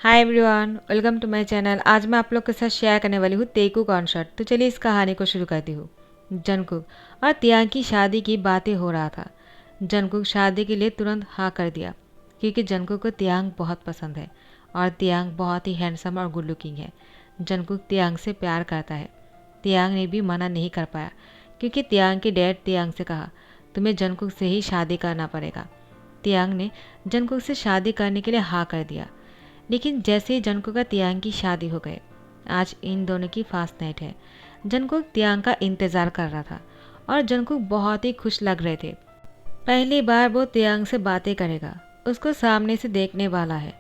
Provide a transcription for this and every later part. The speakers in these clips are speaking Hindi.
Hi everyone, welcome to my channel. आज मैं आप लोग के साथ शेयर करने वाली हूँ तेकू कॉन्सर्ट। तो चलिए इस कहानी को शुरू करती हूँ। जंगकुक और तियांग की शादी की बातें हो रहा था। जंगकुक शादी के लिए तुरंत हाँ कर दिया क्योंकि जंगकुक को तियांग बहुत पसंद है और तियांग बहुत ही हैंडसम और गुड लुकिंग है। जंगकुक तियांग से प्यार करता है। तियांग ने भी मना नहीं कर पाया क्योंकि तियांग के डैड तियांग से कहा तुम्हें जंगकुक से ही शादी करना पड़ेगा। तियांग ने जंगकुक से शादी करने के लिए हाँ कर दिया। लेकिन जैसे ही जंगकुक और तियांग की शादी हो गई, आज इन दोनों की फास्ट नाइट है। जंगकुक तियांग का इंतज़ार कर रहा था और जंगकुक बहुत ही खुश लग रहे थे। पहली बार वो तियांग से बातें करेगा, उसको सामने से देखने वाला है।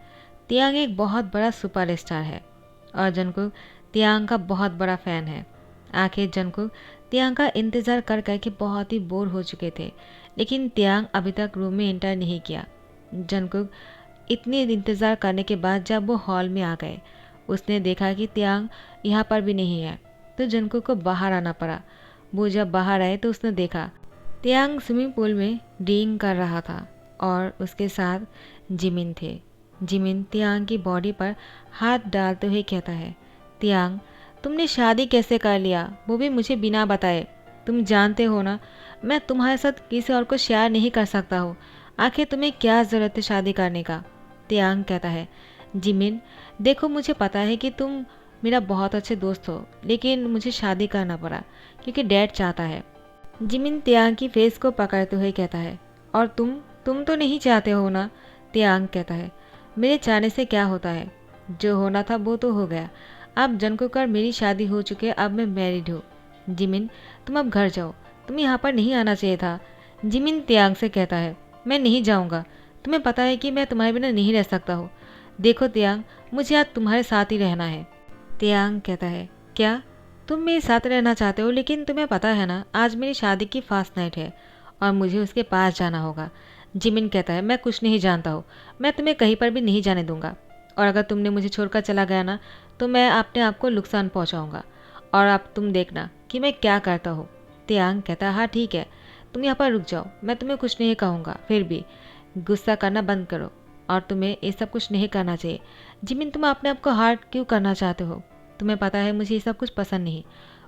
तियांग एक बहुत बड़ा सुपरस्टार है और जंगकुक तियांग का बहुत बड़ा फ़ैन है। आखिर जंगकुक तियांग का इंतज़ार कर करके बहुत ही बोर हो चुके थे, लेकिन तियांग अभी तक रूम में एंटर नहीं किया। जंगकुक इतनी इंतज़ार करने के बाद जब वो हॉल में आ गए, उसने देखा कि तियांग यहाँ पर भी नहीं है, तो जंगकुक को बाहर आना पड़ा। वो जब बाहर आए तो उसने देखा तियांग स्विमिंग पूल में डींग कर रहा था और उसके साथ जिमिन थे। जिमिन तियांग की बॉडी पर हाथ डालते हुए कहता है, तियांग तुमने शादी कैसे कर लिया, वो भी मुझे बिना बताए। तुम जानते हो ना, मैं तुम्हारे साथ किसी और को शेयर नहीं कर सकता हूँ। आखिर तुम्हें क्या ज़रूरत है शादी करने का। तियांग कहता है, जिमिन देखो मुझे पता है कि तुम मेरा बहुत अच्छे दोस्त हो, लेकिन मुझे शादी करना पड़ा क्योंकि डैड चाहता है। जिमिन तियांग की फेस को पकड़ते हुए कहता है, और तुम तो नहीं चाहते हो ना। तियांग कहता है, मेरे चाहने से क्या होता है, जो होना था वो तो हो गया। अब जंगकुक और मेरी शादी हो चुकी है, अब मैं मैरिड हूँ। जिमिन तुम अब घर जाओ, तुम्हें यहाँ पर नहीं आना चाहिए था। जिमिन तियांग से कहता है, मैं नहीं जाऊँगा, तुम्हें पता है कि मैं तुम्हारे बिना नहीं रह सकता हूँ। देखो तियांग, मुझे आज तुम्हारे साथ ही रहना है। तियांग कहता है, क्या तुम मेरे साथ रहना चाहते हो, लेकिन तुम्हें पता है ना आज मेरी शादी की फास्ट नाइट है और मुझे उसके पास जाना होगा। जिमिन कहता है, मैं कुछ नहीं जानता हूँ, मैं तुम्हें कहीं पर भी नहीं जाने दूंगा और अगर तुमने मुझे छोड़कर चला गया ना तो मैं अपने आप को नुकसान पहुँचाऊँगा और अब तुम देखना कि मैं क्या करता हूँ। तियांग कहता है, हाँ ठीक है, तुम यहाँ पर रुक जाओ, मैं तुम्हें कुछ नहीं कहूँगा, फिर भी गुस्सा करना बंद करो और तुम्हें ये सब कुछ नहीं करना चाहिए। जिमिन तुम अपने आप को हार्ट क्यों करना चाहते हो, तुम्हें पता है मुझे ये सब कुछ पसंद नहीं।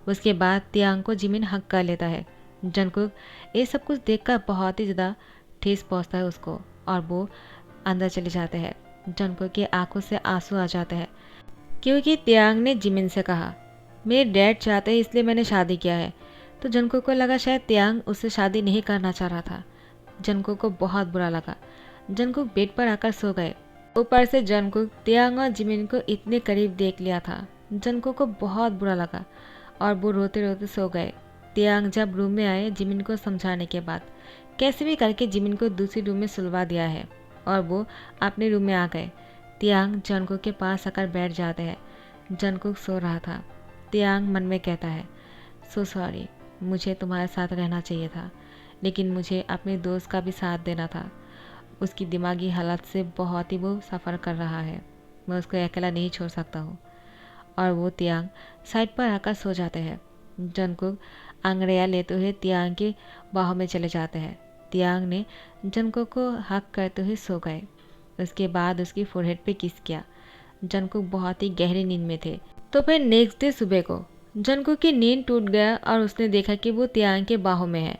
उसके बाद तियांग को जिमिन हक कर लेता है। जंगकुक ये सब कुछ देखकर बहुत ही ज़्यादा ठेस पहुंचता है उसको और वो अंदर चले जाते हैं। जंगकुक की आंखों से आंसू आ जाते हैं क्योंकि तियांग ने जिमिन से कहा, मेरे डैड चाहते हैं इसलिए मैंने शादी किया है। तो जंगकुक को लगा शायद तियांग उससे शादी नहीं करना चाह रहा था। जंगकुक को बहुत बुरा लगा। जंगकुक बेड पर आकर सो गए। ऊपर से जंगकुक तियांग और जिमिन को इतने करीब देख लिया था। जंगकुक को बहुत बुरा लगा और वो रोते रोते सो गए। तियांग जब रूम में आए जिमिन को समझाने के बाद कैसे भी करके जिमिन को दूसरी रूम में सुलवा दिया है और वो अपने रूम में आ गए। तियांग जंगकुक के पास आकर बैठ जाते हैं। जंगकुक सो रहा था। तियांग मन में कहता है, सो सॉरी, मुझे तुम्हारे साथ रहना चाहिए था, लेकिन मुझे अपने दोस्त का भी साथ देना था। उसकी दिमागी हालत से बहुत ही वो सफ़र कर रहा है, मैं उसको अकेला नहीं छोड़ सकता हूँ। और वो तियांग साइड पर आकर सो जाते हैं। जंगकुक अंग्रेया लेते हुए तियांग की बाहों में चले जाते हैं। तियांग ने जंगकुक को हक करते हुए सो गए। उसके बाद उसकी फोरहेड पे किस किया। जंगकुक बहुत ही गहरी नींद में थे। तो फिर नेक्स्ट डे सुबह को जंगकुक की नींद टूट गया और उसने देखा कि वो तियांग के बाहों में है।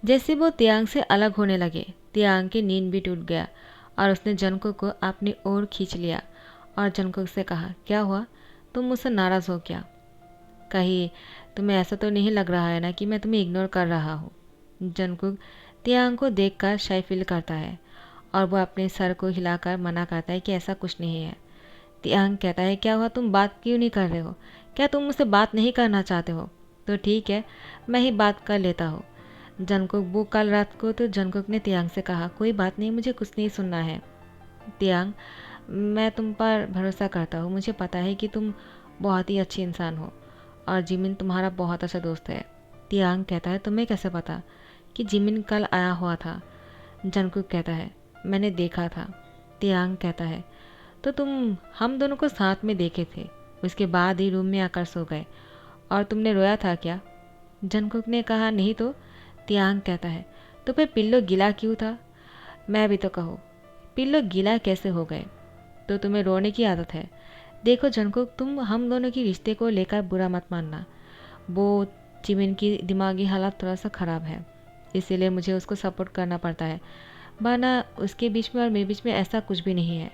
जैसे वो तियांग से अलग होने लगे, तियांग की नींद भी टूट गया और उसने जंगकुक को अपनी ओर खींच लिया और जंगकुक से कहा, क्या हुआ, तुम मुझसे नाराज़ हो क्या? कहीं तुम्हें ऐसा तो नहीं लग रहा है ना कि मैं तुम्हें इग्नोर कर रहा हूँ। जंगकुक तियांग को देखकर शाय फील करता है और वो अपने सर को हिलाकर मना करता है कि ऐसा कुछ नहीं है। तियांग कहता है, क्या हुआ, तुम बात क्यों नहीं कर रहे हो, क्या तुम मुझसे बात नहीं करना चाहते हो? तो ठीक है, मैं ही बात कर लेता हूँ। जंगकुक वो कल रात को तो जंगकुक ने तियांग से कहा, कोई बात नहीं, मुझे कुछ नहीं सुनना है। तियांग मैं तुम पर भरोसा करता हूँ, मुझे पता है कि तुम बहुत ही अच्छी इंसान हो और जिमिन तुम्हारा बहुत अच्छा दोस्त है। तियांग कहता है, तुम्हें कैसे पता कि जिमिन कल आया हुआ था? जंगकुक कहता है, मैंने देखा था। तियांग कहता है, तो तुम हम दोनों को साथ में देखे थे, उसके बाद ही रूम में आकर सो गए और तुमने रोया था क्या? जंगकुक ने कहा, नहीं तो। तियांग कहता है, तो फिर पिल्लो गीला क्यों था? मैं भी तो कहूँ, पिल्लो गीला कैसे हो गए? तो तुम्हें रोने की आदत है। देखो जंगकुक, तुम हम दोनों की रिश्ते को लेकर बुरा मत मानना। वो जिमिन की दिमागी हालत थोड़ा सा ख़राब है, इसीलिए मुझे उसको सपोर्ट करना पड़ता है, वरना उसके बीच में और मेरे बीच में ऐसा कुछ भी नहीं है।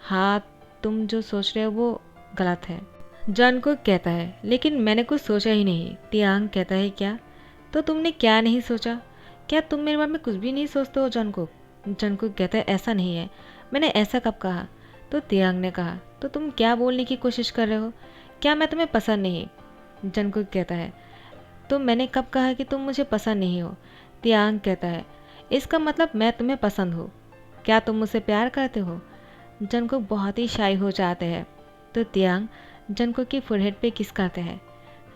हाँ, तुम जो सोच रहे हो वो गलत है, जंगकुक कहता है। लेकिन मैंने कुछ सोचा ही नहीं, तियांग कहता है। क्या? तो तुमने क्या नहीं सोचा? क्या तुम मेरे बारे में कुछ भी नहीं सोचते हो जंगकुक? जंगकुक कहता है, ऐसा नहीं है, मैंने ऐसा कब कहा? तो तियांग ने कहा, तो तुम क्या बोलने की कोशिश कर रहे हो? क्या मैं तुम्हें पसंद नहीं? जंगकुक कहता है, तो मैंने कब कहा कि तुम मुझे पसंद नहीं हो? तियांग कहता है, इसका मतलब मैं तुम्हें पसंद हूँ। क्या तुम मुझसे प्यार करते हो? जंगकुक बहुत ही शाई हो जाते हैं, तो तियांग जंगकुक की फोरहेड पे किस करते हैं।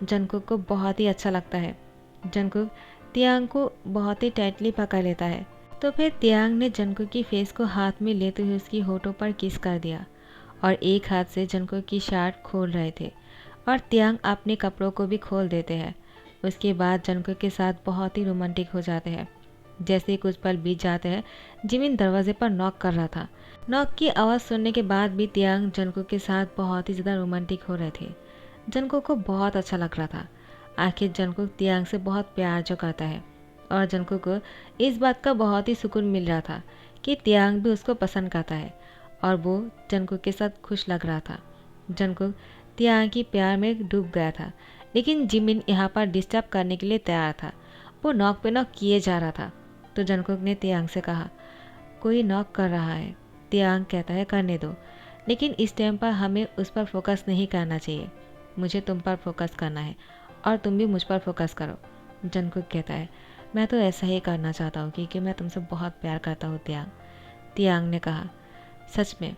जंगकुक को बहुत ही अच्छा लगता है। जंगकुक तियांग को बहुत ही टाइटली पकड़ लेता है। तो फिर तियांग ने जंगकुक की फेस को हाथ में लेते हुए उसकी होठों पर किस कर दिया और एक हाथ से जंगकुक की शर्ट खोल रहे थे और तियांग अपने कपड़ों को भी खोल देते हैं। उसके बाद जंगकुक के साथ बहुत ही रोमांटिक हो जाते हैं। जैसे ही कुछ पल बीत जाते हैं, जिमिन दरवाजे पर नॉक कर रहा था। नॉक की आवाज़ सुनने के बाद भी तियांग जंगकुक के साथ बहुत ही ज़्यादा रोमांटिक हो रहे थे। जंगकुक को बहुत अच्छा लग रहा था। आखिर जंगकुक तियांग से बहुत प्यार जो करता है और जंगकुक को इस बात का बहुत ही सुकून मिल रहा था कि तियांग भी उसको पसंद करता है और वो जंगकुक के साथ खुश लग रहा था। जंगकुक तियांग की प्यार में डूब गया था, लेकिन जिमिन यहाँ पर डिस्टर्ब करने के लिए तैयार था। वो नॉक पे नॉक किए जा रहा था। तो जंगकुक ने तियांग से कहा, कोई नॉक कर रहा है। तियांग कहता है, करने दो, लेकिन इस टाइम पर हमें उस पर फोकस नहीं करना चाहिए। मुझे तुम पर फोकस करना है और तुम भी मुझ पर फोकस करो। जंगकुक कहता है, मैं तो ऐसा ही करना चाहता हूँ क्योंकि मैं तुमसे बहुत प्यार करता हूँ तियांग। तियांग ने कहा, सच में?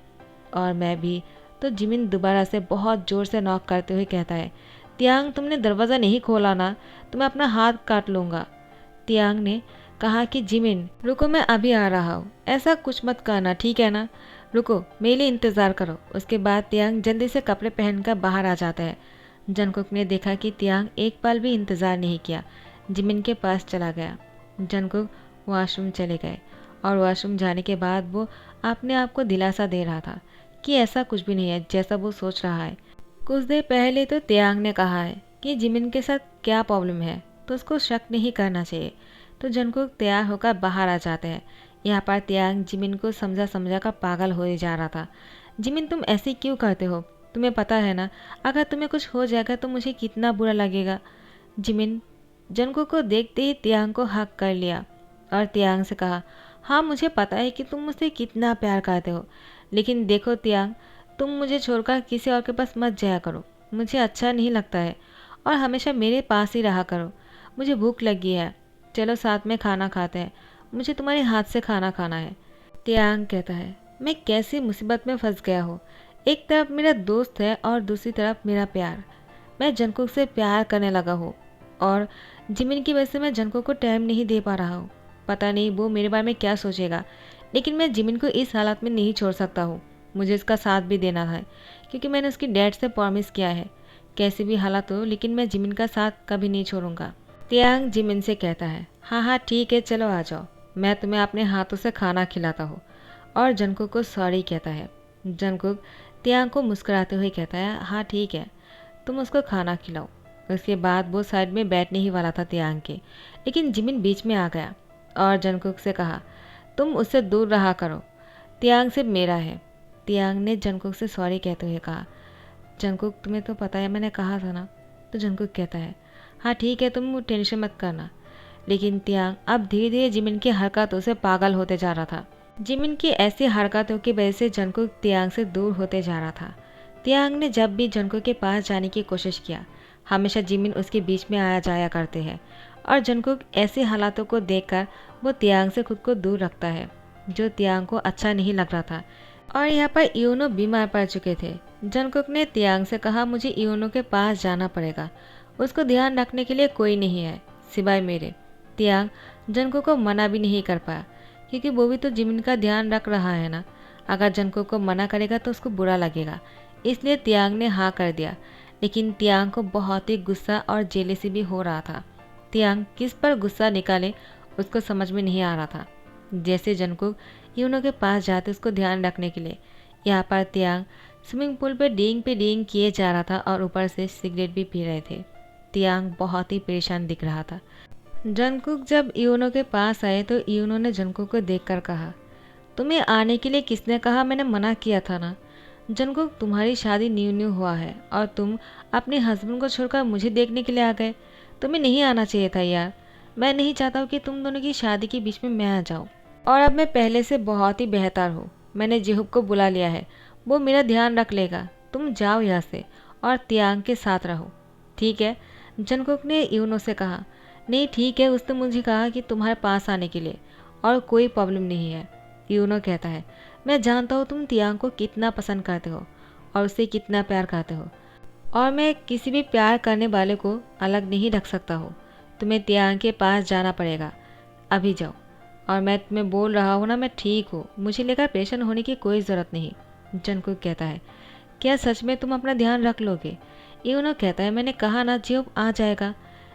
और मैं भी। तो जिमिन दोबारा से बहुत ज़ोर से नॉक करते हुए कहता है, तियांग तुमने दरवाज़ा नहीं खोला ना, तो मैं अपना हाथ काट लूँगा। तियांग ने कहा कि जिमिन रुको, मैं अभी आ रहा हूँ, ऐसा कुछ मत करना, ठीक है ना? रुको, मेरे लिए इंतज़ार करो। उसके बाद तियांग जल्दी से कपड़े पहनकर बाहर आ जाता है। जंगकुक ने देखा कि तियांग एक पल भी इंतज़ार नहीं किया, जिमिन के पास चला गया। जंगकुक वॉशरूम चले गए और वॉशरूम जाने के बाद वो अपने आप को दिलासा दे रहा था कि ऐसा कुछ भी नहीं है जैसा वो सोच रहा है। कुछ देर पहले तो तियांग ने कहा है कि जिमिन के साथ क्या प्रॉब्लम है, तो उसको शक नहीं करना चाहिए। तो जंगकुक तैयार होकर बाहर आ जाते हैं। यहाँ पर तियांग जिमिन को समझा समझा कर पागल हो जा रहा था। जिमिन तुम ऐसे क्यों करते हो? तुम्हें पता है ना, अगर तुम्हें कुछ हो जाएगा तो मुझे कितना बुरा लगेगा। जिमिन जंगकुक को देखते ही तियांग को हक कर लिया और तियांग से कहा, हाँ मुझे पता है कि तुम मुझसे कितना प्यार करते हो, लेकिन देखो तियांग, तुम मुझे छोड़कर किसी और के पास मत जाया करो। मुझे अच्छा नहीं लगता है और हमेशा मेरे पास ही रहा करो। मुझे भूख लगी है, चलो साथ में खाना खाते हैं। मुझे तुम्हारे हाथ से खाना खाना है। तियांग कहता है, मैं कैसी मुसीबत में फंस गया हूँ। एक तरफ मेरा दोस्त है और दूसरी तरफ मेरा प्यार। मैं जंगकुक से प्यार करने लगा हूँ और जिमिन की वजह से मैं जंगकुक को टाइम नहीं दे पा रहा हूँ। पता नहीं वो मेरे बारे में क्या सोचेगा, लेकिन मैं जिमिन को इस हालत में नहीं छोड़ सकता हूँ। मुझे इसका साथ भी देना है क्योंकि मैंने उसकी डैड से प्रॉमिस किया है, कैसी भी हालत हो लेकिन मैं जिमिन का साथ कभी नहीं छोड़ूंगा। तियांग जिमिन से कहता है, हाँ हाँ ठीक है, चलो आ जाओ, मैं तुम्हें अपने हाथों से खाना खिलाता हूँ। और जंगकुक को सॉरी कहता है। जंगकुक तियांग को मुस्कुराते हुए कहता है, हाँ ठीक है, तुम उसको खाना खिलाओ। उसके बाद वो साइड में बैठने ही वाला था तियांग के, लेकिन जिमिन बीच में आ गया और जंगकुक से कहा, तुम उससे दूर रहा करो, तियांग सिर्फ मेरा है। तियांग ने जंगकुक से सॉरी कहते हुए कहा, जंगकुक तुम्हें तो पता है मैंने कहा था ना। तो जंगकुक कहता है, हाँ ठीक है, तुम टेंशन मत करना। लेकिन तियांग अब धीरे धीरे जिमिन की हरकतों से पागल होते जा रहा था। जिमिन की ऐसी हरकतों की वजह से जंगकुक तियांग से दूर होते जा रहा था। तियांग ने जब भी जंगकुक के पास जाने की कोशिश किया, हमेशा जिमिन उसके बीच में आया जाया करते हैं और जंगकुक ऐसे हालातों को देखकर वो तियांग से खुद को दूर रखता है, जो तियांग को अच्छा नहीं लग रहा था। और यहाँ पर यूनो बीमार पड़ चुके थे। जंगकुक ने तियांग से कहा, मुझे यूनो के पास जाना पड़ेगा, उसको ध्यान रखने के लिए कोई नहीं है सिवाय मेरे। तियांग जंगकुक को मना भी नहीं कर पाया क्योंकि वो भी तो जिमिन का ध्यान रख रहा है ना। अगर जंगकुक को मना करेगा तो उसको बुरा लगेगा, इसलिए तियांग ने हाँ कर दिया। लेकिन तियांग को बहुत ही गुस्सा और जेलेसी भी हो रहा था। तियांग किस पर गुस्सा निकाले उसको समझ में नहीं आ रहा था। जैसे जंगकुक यूनो के पास जाते उसको ध्यान रखने के लिए, यहाँ पर तियांग स्विमिंग पूल पे डींग किए जा रहा था और ऊपर से सिगरेट भी पी रहे थे। तियांग बहुत ही परेशान दिख रहा था। जंगकुक जब यूनो के पास आए तो यूनो ने जंगकुक को देखकर कहा, तुम्हें आने के लिए किसने कहा? मैंने मना किया था ना। जंगकुक, तुम्हारी शादी न्यू न्यू हुआ है और तुम अपने हस्बैंड को छोड़कर मुझे देखने के लिए आ गए। तुम्हें नहीं आना चाहिए था यार। मैं नहीं चाहता हूँ कि तुम दोनों की शादी के बीच में मैं आ जाऊँ। और अब मैं पहले से बहुत ही बेहतर हूँ। मैंने जिहुब को बुला लिया है, वो मेरा ध्यान रख लेगा। तुम जाओ यहाँ से और तियांग के साथ रहो, ठीक है? जंगकुक ने यूनो से कहा। नहीं ठीक है, उसने मुझे कहा कि तुम्हारे पास आने के लिए और कोई प्रॉब्लम नहीं है। यूनो कहता है, मैं जानता हूँ तुम तियांग को कितना पसंद करते हो और उसे कितना प्यार करते हो, और मैं किसी भी प्यार करने वाले को अलग नहीं रख सकता हूँ। तुम्हें तियांग के पास जाना पड़ेगा, अभी जाओ। और मैं तुम्हें बोल रहा हूँ ना, मैं ठीक हूँ, मुझे लेकर परेशान होने की कोई ज़रूरत नहीं। जंगकुक कहता है, क्या सच में तुम अपना ध्यान रख लोगे? यूनो कहता है, मैंने कहा ना, जिहुब आ जाएगा।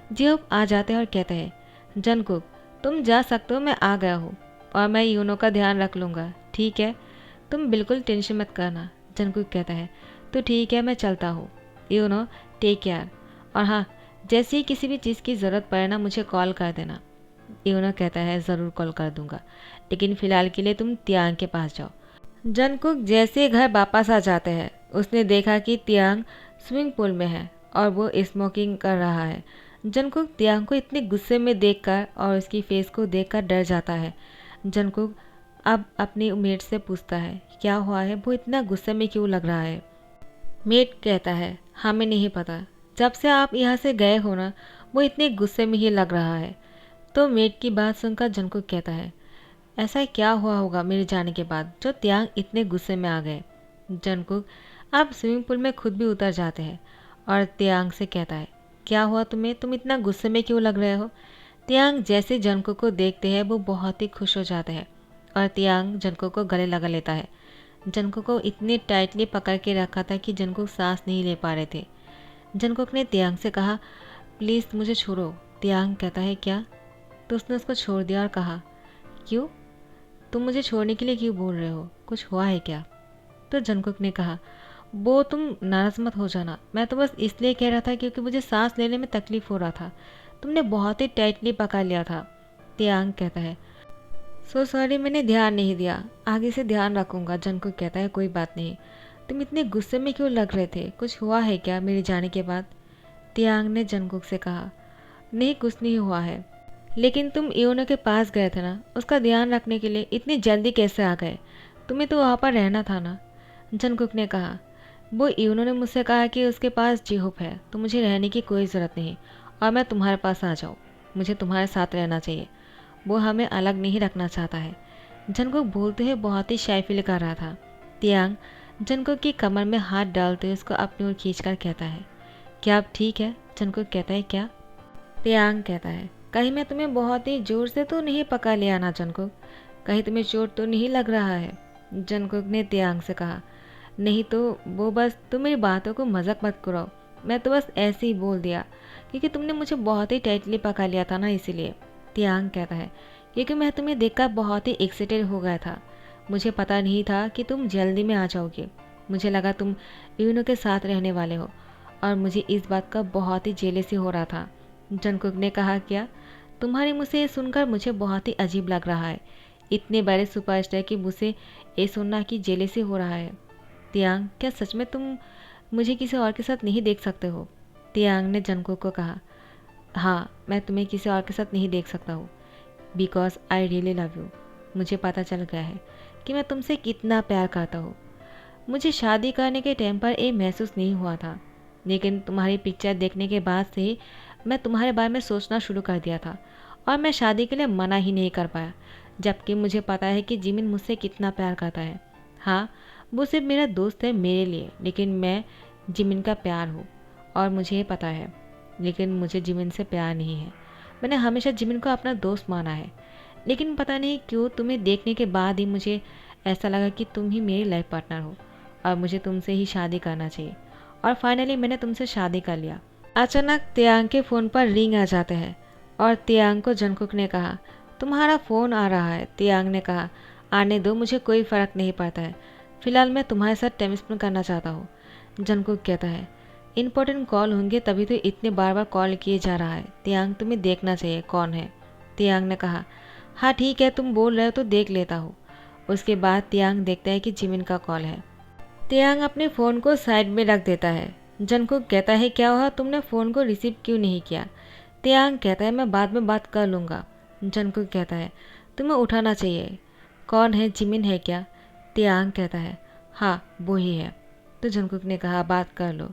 जिहुब आ जाते हैं और कहते हैं, जंगकुक तुम जा सकते हो, मैं आ गया हूँ और मैं यूनो का ध्यान रख लूँगा, ठीक है? तुम बिल्कुल टेंशन मत करना। जंगकुक कहता है, तो ठीक है, मैं चलता हूँ। यूनो टेक केयर, और हाँ, जैसे ही किसी भी चीज़ की ज़रूरत पड़े ना, मुझे कॉल कर देना। यूनो कहता है, ज़रूर कॉल कर दूंगा, लेकिन फ़िलहाल के लिए तुम तियांग के पास जाओ। जंगकुक जैसे ही घर वापस आ जाते हैं, उसने देखा कि तियांग स्विमिंग पूल में है और वो स्मोकिंग कर रहा है। जंगकुक तियांग को इतने गुस्से में देखकर और उसकी फेस को देखकर डर जाता है। जंगकुक अब अपनी मेट से पूछता है, क्या हुआ है, वो इतना गुस्से में क्यों लग रहा है? मेट कहता है, हमें नहीं पता, जब से आप यहाँ से गए हो ना, वो इतने गुस्से में ही लग रहा है। तो मेट की बात सुनकर जंगकुक कहता है, ऐसा क्या हुआ होगा मेरे जाने के बाद जो तियांग इतने गुस्से में आ गए? जंगकुक अब स्विमिंग पूल में खुद भी उतर जाते हैं और तियांग से कहता है, क्या हुआ तुम्हें, तुम इतना गुस्से में क्यों लग रहे हो? तियांग जैसे जंगकुक को देखते हैं वो बहुत ही खुश हो जाते हैं और तियांग जंगकुक को गले लगा लेता है। जंगकुक को इतने टाइटली पकड़ के रखा था कि जंगकुक सांस नहीं ले पा रहे थे। जंगकुक ने तियांग से कहा, प्लीज़ मुझे छोड़ो। तियांग कहता है, क्या? तो उसने उसको छोड़ दिया और कहा, क्यों? तुम मुझे छोड़ने के लिए क्यों बोल रहे हो, कुछ हुआ है क्या? तो जंगकुक ने कहा, वो तुम नाराज़ मत हो जाना, मैं तो बस इसलिए कह रहा था क्योंकि मुझे सांस लेने में तकलीफ़ हो रहा था, तुमने बहुत ही टाइटली पकड़ लिया था। तियांग कहता है, सो सॉरी, मैंने ध्यान नहीं दिया, आगे से ध्यान रखूंगा। जंगकुक कहता है, कोई बात नहीं, तुम इतने गुस्से में क्यों लग रहे थे, कुछ हुआ है क्या मेरे जाने के बाद? तियांग ने जंगकुक से कहा, नहीं कुछ नहीं हुआ है, लेकिन तुम यूनो के पास गए थे ना, उसका ध्यान रखने के लिए इतनी जल्दी कैसे आ गए? तुम्हें तो वहाँ पर रहना था ना। जंगकुक ने कहा, वो यूनो ने मुझसे कहा कि उसके पास जिहुब है, तो मुझे रहने की कोई ज़रूरत नहीं और मैं तुम्हारे पास आ जाऊँ, मुझे तुम्हारे साथ रहना चाहिए, वो हमें अलग नहीं रखना चाहता है। जंगकुक बोलते हुए बहुत ही शाय फील कर रहा था। तियांग जंगकुक की कमर में हाथ डालते हुए उसको अपनी ओर खींचकर कहता है, क्या आप ठीक है? जंगकुक कहता है, क्या? तियांग कहता है, कहीं मैं तुम्हें बहुत ही जोर से तो नहीं पका लिया ना जंगकुक, कहीं तुम्हें चोट तो नहीं लग रहा है? जंगकुक ने तियांग से कहा, नहीं तो वो बस तुम मेरी बातों को मजाक मत करो, मैं तो बस ऐसे ही बोल दिया क्योंकि तुमने मुझे बहुत ही टाइटली पका लिया था ना, इसीलिए। तियांग कहता है, क्योंकि मैं तुम्हें देखकर बहुत ही एक्साइटेड हो गया था, मुझे पता नहीं था कि तुम जल्दी में आ जाओगे, मुझे लगा तुम यूनो के साथ रहने वाले हो और मुझे इस बात का बहुत ही जेलसी हो रहा था। जंगकुक ने कहा, क्या? तुम्हारे मुँह से ये सुनकर मुझे बहुत ही अजीब लग रहा है, इतने बड़े सुपरस्टार की मुँह से ये सुनना कि जेलसी हो रहा है। तियांग, क्या सच में तुम मुझे किसी और के साथ नहीं देख सकते हो? तियांग ने जंगकुक को कहा, हाँ, मैं तुम्हें किसी और के साथ नहीं देख सकता हूँ, because I really love you. मुझे पता चल गया है कि मैं तुमसे कितना प्यार करता हूँ। मुझे शादी करने के टाइम पर ये महसूस नहीं हुआ था, लेकिन तुम्हारी पिक्चर देखने के बाद से ही मैं तुम्हारे बारे में सोचना शुरू कर दिया था और मैं शादी के लिए मना ही नहीं कर पाया, जबकि मुझे पता है कि जिमिन मुझसे कितना प्यार करता है। हाँ, वो सिर्फ मेरा दोस्त है मेरे लिए, लेकिन मैं जिमिन का प्यार हूँ और मुझे ये पता है, लेकिन मुझे जिमिन से प्यार नहीं है। मैंने हमेशा जिमिन को अपना दोस्त माना है, लेकिन पता नहीं क्यों तुम्हें देखने के बाद ही मुझे ऐसा लगा कि तुम ही मेरी लाइफ पार्टनर हो और मुझे तुमसे ही शादी करना चाहिए, और फाइनली मैंने तुमसे शादी कर लिया। अचानक तियांग के फ़ोन पर रिंग आ जाते हैं और तियांग को जंगकुक ने कहा, तुम्हारा फ़ोन आ रहा है। तियांग ने कहा, आने दो, मुझे कोई फ़र्क नहीं पड़ता है, फिलहाल मैं तुम्हारे साथ टाइम स्पेंड करना चाहता हूँ। जंगकुक कहता है, इम्पोर्टेंट कॉल होंगे तभी तो इतने बार बार कॉल किए जा रहा है। तियांग, तुम्हें देखना चाहिए कौन है। तियांग ने कहा, हाँ ठीक है, तुम बोल रहे हो तो देख लेता हूँ। उसके बाद तियांग देखता है कि जिमिन का कॉल है। तियांग अपने फ़ोन को साइड में रख देता है। जंगकुक कहता है, क्या हुआ, तुमने फ़ोन को रिसीव क्यों नहीं किया। तियांग कहता है, मैं बाद में बात कर लूँगा। जंगकुक कहता है, तुम्हें उठाना चाहिए। कौन है, जिमिन है क्या। तियांग कहता है, हाँ वो ही है। तो जंगकुक ने कहा, बात कर लो।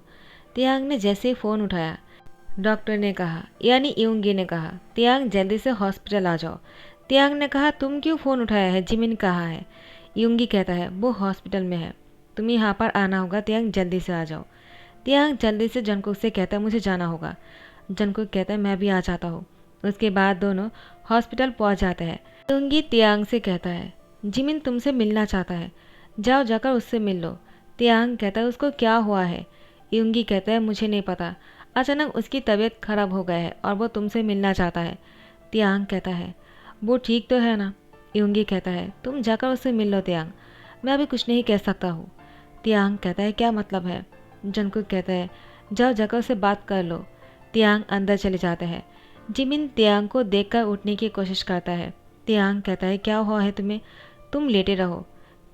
तियांग ने जैसे ही फ़ोन उठाया, डॉक्टर ने कहा, यानी यूंगी ने कहा, तियांग जल्दी से हॉस्पिटल आ जाओ। तियांग ने कहा, तुम क्यों फ़ोन उठाया है, जिमिन कहाँ है। यूंगी कहता है, वो हॉस्पिटल में है, तुम्हें यहाँ पर आना होगा। तियांग जल्दी से आ जाओ। तियांग जल्दी से जंगकुक से कहता है, मुझे जाना होगा। जंगकुक कहता है, मैं भी आ जाता हूँ। उसके बाद दोनों हॉस्पिटल पहुँच जाते हैं। यूंगी तियांग से कहता है, जिमिन तुमसे मिलना चाहता है, जाओ जाकर उससे मिल लो। तियांग कहता है, उसको क्या हुआ है। यूंगी कहता है, मुझे नहीं पता, अचानक उसकी तबीयत खराब हो गया है और वो तुमसे मिलना चाहता है। तियांग कहता है, वो ठीक तो है ना। यूंगी कहता है, तुम जाकर उससे मिल लो तियांग, मैं अभी कुछ नहीं कह सकता हूँ। तियांग कहता है, क्या मतलब है। जंगकुक कहता है, जाओ जाकर उससे बात कर लो। तियांग अंदर चले जाते हैं। जिमिन तियांग को देखकर उठने की कोशिश करता है। तियांग कहता है, क्या हुआ है तुम्हें, तुम लेटे रहो।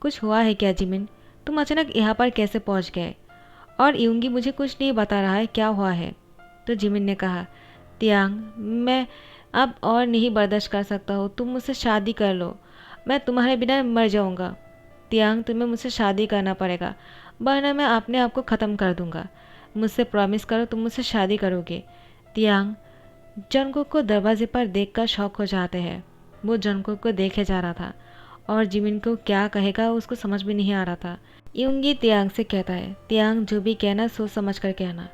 कुछ हुआ है क्या जिमिन, तुम अचानक यहाँ पर कैसे पहुँच गए। और यूंगी मुझे कुछ नहीं बता रहा है, क्या हुआ है। तो जिमिन ने कहा, तियांग मैं अब और नहीं बर्दाश्त कर सकता हूँ, तुम मुझसे शादी कर लो, मैं तुम्हारे बिना मर जाऊँगा। तियांग, तुम्हें मुझसे शादी करना पड़ेगा, वरना मैं अपने आप को ख़त्म कर दूँगा। मुझसे प्रॉमिस करो, तुम मुझसे शादी करोगे। तियांग जंगकुक को दरवाजे पर देखकर शॉक हो जाते हैं। वो जंगकुक को देखे जा रहा था और जिमिन को क्या कहेगा उसको समझ में नहीं आ रहा था। यूंगी तियांग से कहता है, तियांग जो भी कहना सोच समझ कर कहना,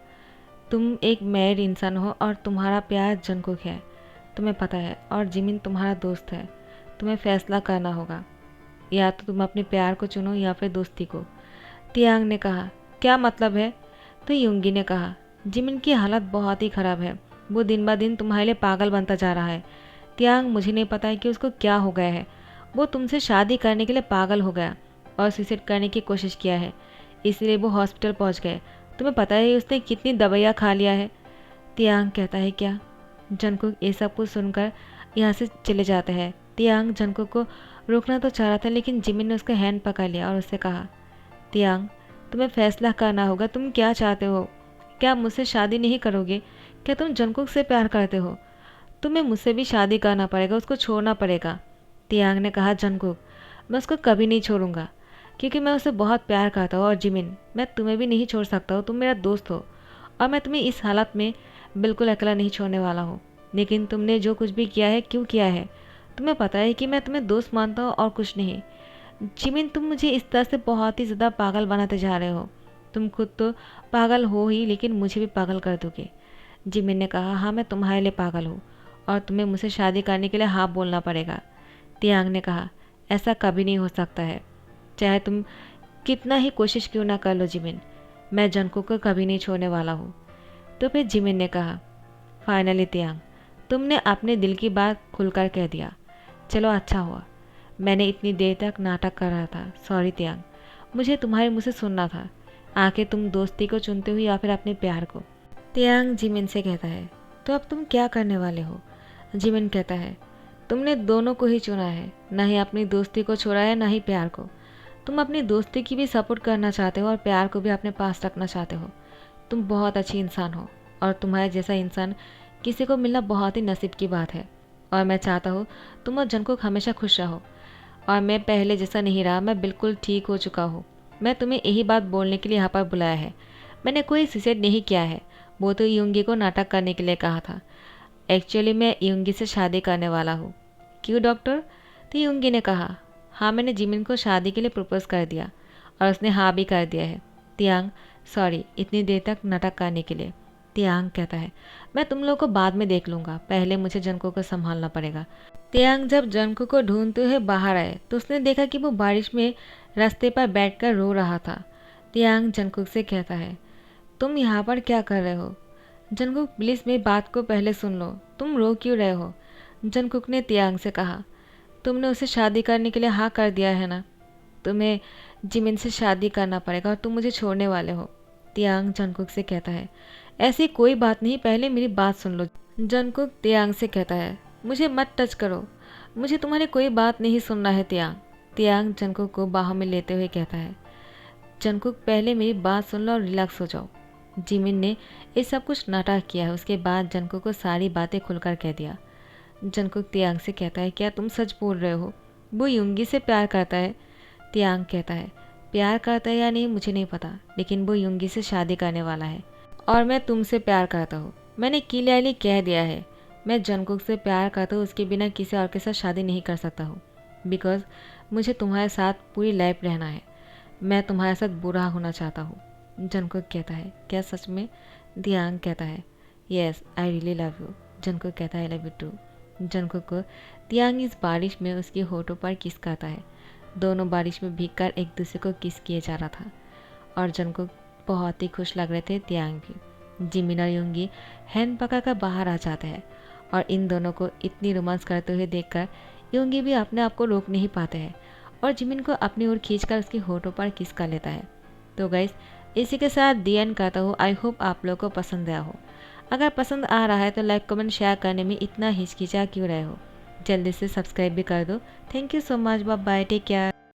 तुम एक मैरिड इंसान हो और तुम्हारा प्यार जंगकुक है, तुम्हें पता है, और जिमिन तुम्हारा दोस्त है। तुम्हें फैसला करना होगा, या तो तुम अपने प्यार को चुनो या फिर दोस्ती को। तियांग ने कहा, क्या मतलब है। तो यूंगी ने कहा, जिमिन की हालत बहुत ही ख़राब है, वो दिन ब दिन तुम्हारे लिए पागल बनता जा रहा है। तियांग, मुझे नहीं पता है कि उसको क्या हो गया है, वो तुमसे शादी करने के लिए पागल हो गया और सुसाइड करने की कोशिश किया है, इसलिए वो हॉस्पिटल पहुंच गए। तुम्हें पता है उसने कितनी दवाइयाँ खा लिया है। तियांग कहता है, क्या। जंगकुक ये सब कुछ सुनकर यहाँ से चले जाते हैं। तियांग जंगकुक को रोकना तो चाह रहा था, लेकिन जिमिन ने उसका हैंड पकड़ लिया और उससे कहा, तियांग तुम्हें फैसला करना होगा, तुम क्या चाहते हो। क्या मुझसे शादी नहीं करोगे, क्या तुम जंगकुक से प्यार करते हो। तुम्हें मुझसे भी शादी करना पड़ेगा, उसको छोड़ना पड़ेगा। तियांग ने कहा, जंगकुक मैं उसको कभी नहीं छोड़ूंगा, क्योंकि मैं उसे बहुत प्यार करता हूँ, और जिमिन मैं तुम्हें भी नहीं छोड़ सकता हूँ, तुम मेरा दोस्त हो और मैं तुम्हें इस हालत में बिल्कुल अकेला नहीं छोड़ने वाला हूँ। लेकिन तुमने जो कुछ भी किया है, क्यों किया है, तुम्हें पता है कि मैं तुम्हें दोस्त मानता हूँ और कुछ नहीं। जिमिन तुम मुझे इस तरह से बहुत ही ज़्यादा पागल बनाते जा रहे हो, तुम खुद तो पागल हो ही, लेकिन मुझे भी पागल कर दोगे। जिमिन ने कहा, हाँ मैं तुम्हारे लिए पागल हूँ और तुम्हें मुझसे शादी करने के लिए हाँ बोलना पड़ेगा। तियांग ने कहा, ऐसा कभी नहीं हो सकता है, चाहे तुम कितना ही कोशिश क्यों ना कर लो जिमिन, मैं जंगकुक को कभी नहीं छोड़ने वाला हूँ। तो फिर जिमिन ने कहा, फाइनली तियांग तुमने अपने दिल की बात खुलकर कह दिया, चलो अच्छा हुआ, मैंने इतनी देर तक नाटक कर रहा था। सॉरी तियांग, मुझे तुम्हारे मुँह से सुनना था, आखिर तुम दोस्ती को चुनते हो या फिर अपने प्यार को। तियांग जिमिन से कहता है, तो अब तुम क्या करने वाले हो। जिमिन कहता है, तुमने दोनों को ही चुना है, ना ही अपनी दोस्ती को छोड़ा है, ना ही प्यार को। तुम अपनी दोस्ती की भी सपोर्ट करना चाहते हो और प्यार को भी अपने पास रखना चाहते हो। तुम बहुत अच्छी इंसान हो और तुम्हारे जैसा इंसान किसी को मिलना बहुत ही नसीब की बात है, और मैं चाहता हूँ तुम और जंगकुक हमेशा खुश रहो। और मैं पहले जैसा नहीं रहा, मैं बिल्कुल ठीक हो चुका हूँ। मैं तुम्हें यही बात बोलने के लिए यहाँ पर बुलाया है। मैंने कोई सुसाइड नहीं किया है, वो तो यूंगी को नाटक करने के लिए कहा था। एक्चुअली मैं यूंगी से शादी करने वाला हूँ। क्यों डॉक्टर। तो यूंगी ने कहा, हाँ मैंने जिमिन को शादी के लिए प्रपोज कर दिया और उसने हाँ भी कर दिया है। तियांग सॉरी इतनी देर तक नाटक करने के लिए। तियांग कहता है, मैं तुम लोग को बाद में देख लूँगा, पहले मुझे जंगकुक को संभालना पड़ेगा। तियांग जब जंगकुक को ढूंढते हुए बाहर आए तो उसने देखा कि वो बारिश में रास्ते पर बैठकर रो रहा था। तियांग जंगकुक से कहता है, तुम यहाँ पर क्या कर रहे हो। जंगकुक प्लीज़ मेरी बात को पहले सुन लो, तुम रो क्यों रहे हो। जंगकुक ने तियांग से कहा, तुमने उसे शादी करने के लिए हाँ कर दिया है ना, तुम्हें जिमिन से शादी करना पड़ेगा और तुम मुझे छोड़ने वाले हो। तियांग जंगकुक से कहता है, ऐसी कोई बात नहीं, पहले मेरी बात सुन लो। जंगकुक तियांग से कहता है, मुझे मत टच करो, मुझे तुम्हारी कोई बात नहीं सुनना है तियांग। तियांग जंगकुक को बाहों में लेते हुए कहता है, जंगकुक पहले मेरी बात सुन लो और रिलैक्स हो जाओ। जिमिन ने ये सब कुछ नाटक किया है। उसके बाद जंगकुक को सारी बातें खुलकर कह दिया। जंगकुक तियांग से कहता है, क्या तुम सच बोल रहे हो? वो युंगी से प्यार करता है। तियांग कहता है, प्यार करता है या नहीं मुझे नहीं पता, लेकिन वो युंगी से शादी करने वाला है और मैं तुमसे प्यार करता हूँ। मैंने क्लियरली कह दिया है, मैं जंगकुक से प्यार करता हूँ, उसके बिना किसी और के साथ शादी नहीं कर सकता हूँ, बिकॉज मुझे तुम्हारे साथ पूरी लाइफ रहना है। मैं तुम्हारे साथ बुरा होना चाहता हूँ। जंगकुक कहता है, क्या सच में? तियांग कहता है, yes I really love you. Jungkook कहता है, I love you too. Jungkook को तियांग इस बारिश में उसके होठों पर किस करता है। दोनों बारिश में भीगकर एक दूसरे को किस किए जा रहा था और जंगकुक बहुत ही खुश लग रहे थे, तियांग भी। जिमिन और युंगी हैंड पकड़कर बाहर आ जाते हैं और इन दोनों को इतनी रोमांस करते हुए देखकर युंगी भी अपने आप को रोक नहीं पाते हैं और जिमिन को अपनी ओर खींचकर उसके होठों पर किस कर लेता है। तो गाइस, इसी के साथ दी एंड करता हूँ। आई होप आप लोगों को पसंद आया हो। अगर पसंद आ रहा है तो लाइक कमेंट शेयर करने में इतना हिचकिचा क्यों रहे हो? जल्दी से सब्सक्राइब भी कर दो। Thank you so much, bye bye, take care.